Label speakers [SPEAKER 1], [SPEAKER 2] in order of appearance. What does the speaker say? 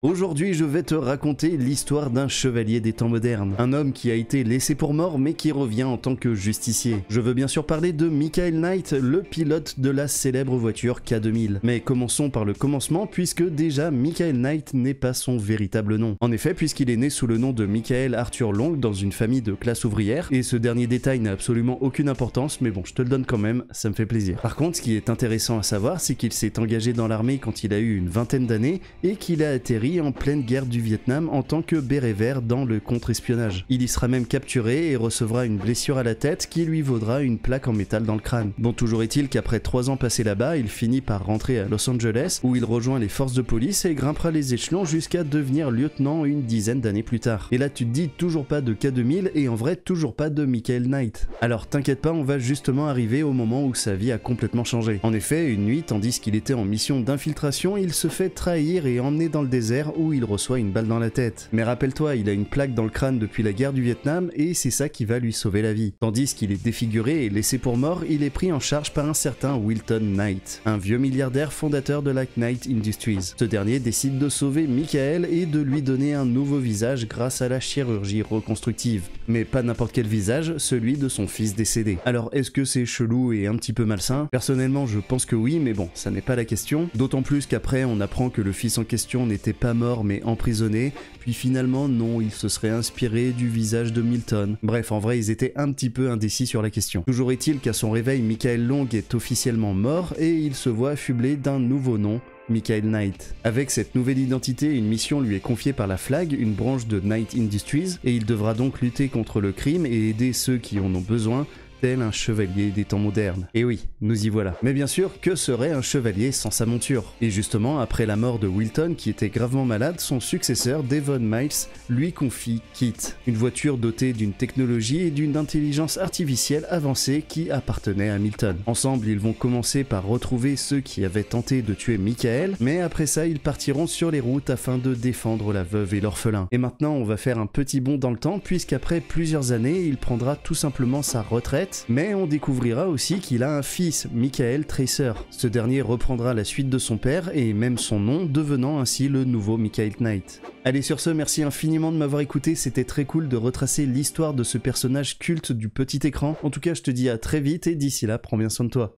[SPEAKER 1] Aujourd'hui, je vais te raconter l'histoire d'un chevalier des temps modernes. Un homme qui a été laissé pour mort mais qui revient en tant que justicier. Je veux bien sûr parler de Michael Knight, le pilote de la célèbre voiture K2000. Mais commençons par le commencement puisque déjà Michael Knight n'est pas son véritable nom. En effet, puisqu'il est né sous le nom de Michael Arthur Long dans une famille de classe ouvrière, et ce dernier détail n'a absolument aucune importance, mais bon, je te le donne quand même, ça me fait plaisir. Par contre, ce qui est intéressant à savoir, c'est qu'il s'est engagé dans l'armée quand il a eu une vingtaine d'années et qu'il a atterri en pleine guerre du Vietnam en tant que béret vert dans le contre-espionnage. Il y sera même capturé et recevra une blessure à la tête qui lui vaudra une plaque en métal dans le crâne. Bon, toujours est-il qu'après 3 ans passés là-bas, il finit par rentrer à Los Angeles où il rejoint les forces de police et grimpera les échelons jusqu'à devenir lieutenant une dizaine d'années plus tard. Et là tu te dis toujours pas de K2000 et en vrai toujours pas de Michael Knight. Alors t'inquiète pas, on va justement arriver au moment où sa vie a complètement changé. En effet, une nuit, tandis qu'il était en mission d'infiltration, il se fait trahir et emmener dans le désert où il reçoit une balle dans la tête. Mais rappelle-toi, il a une plaque dans le crâne depuis la guerre du Vietnam et c'est ça qui va lui sauver la vie. Tandis qu'il est défiguré et laissé pour mort, il est pris en charge par un certain Wilton Knight, un vieux milliardaire fondateur de la Knight Industries. Ce dernier décide de sauver Michael et de lui donner un nouveau visage grâce à la chirurgie reconstructive. Mais pas n'importe quel visage, celui de son fils décédé. Alors est-ce que c'est chelou et un petit peu malsain? Personnellement je pense que oui, mais bon, ça n'est pas la question. D'autant plus qu'après on apprend que le fils en question n'était pas mort mais emprisonné, puis finalement non, il se serait inspiré du visage de Milton. Bref, en vrai ils étaient un petit peu indécis sur la question. Toujours est-il qu'à son réveil, Michael Long est officiellement mort et il se voit affublé d'un nouveau nom, Michael Knight. Avec cette nouvelle identité, une mission lui est confiée par la Flag, une branche de Knight Industries, et il devra donc lutter contre le crime et aider ceux qui en ont besoin, tel un chevalier des temps modernes. Et oui, nous y voilà. Mais bien sûr, que serait un chevalier sans sa monture? Et justement, après la mort de Wilton, qui était gravement malade, son successeur, Devon Miles, lui confie KITT, une voiture dotée d'une technologie et d'une intelligence artificielle avancée qui appartenait à Milton. Ensemble, ils vont commencer par retrouver ceux qui avaient tenté de tuer Michael, mais après ça, ils partiront sur les routes afin de défendre la veuve et l'orphelin. Et maintenant, on va faire un petit bond dans le temps, puisqu'après plusieurs années, il prendra tout simplement sa retraite. Mais on découvrira aussi qu'il a un fils, Michael Tracer. Ce dernier reprendra la suite de son père et même son nom, devenant ainsi le nouveau Michael Knight. Allez, sur ce, merci infiniment de m'avoir écouté, c'était très cool de retracer l'histoire de ce personnage culte du petit écran. En tout cas, je te dis à très vite et d'ici là, prends bien soin de toi.